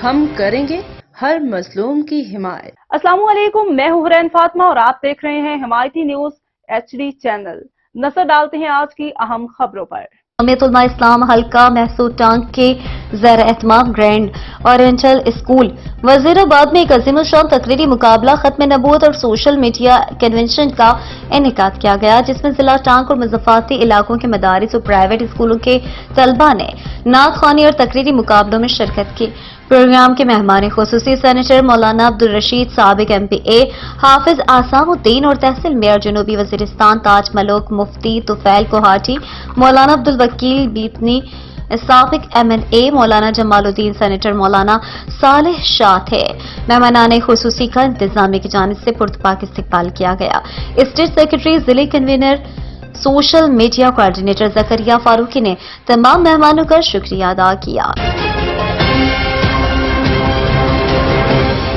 ہم کریں گے ہر مظلوم کی حمایت۔ السلام علیکم، میں ہوں حرین فاطمہ اور آپ دیکھ رہے ہیں حمایتی نیوز HD چینل۔ نظر ڈالتے ہیں آج کی اہم خبروں پر۔ جامعۃ علماء اسلام حلقہ محسود ٹانک کے زیر اہتمام گرینڈ اورینٹل اسکول وزیر آباد میں ایک عظیم الشان تقریری مقابلہ ختم نبوت اور سوشل میڈیا کنونشن کا انعقاد کیا گیا، جس میں ضلع ٹانک اور مضافاتی علاقوں کے مدارس اور پرائیویٹ اسکولوں کے طلباء نے نعت خوانی اور تقریری مقابلوں میں شرکت کی۔ پروگرام کے مہمان خصوصی سینیٹر مولانا عبدالرشید، سابق MPA حافظ اعصام الدین اور تحصیل میئر جنوبی وزیرستان تاج ملک مفتی طفیل کوہاٹی، مولانا عبدالوکیل بیتنی، سابق MLA مولانا جمال الدین، سینیٹر مولانا صالح شاہ تھے۔ مہمانان خصوصی کا انتظامیہ کی جانب سے پرتپاک استقبال کیا گیا۔ اسٹیٹ سیکرٹری، ضلع کنوینر، سوشل میڈیا کوآرڈینیٹر زکریا فاروقی نے تمام مہمانوں کا شکریہ ادا کیا۔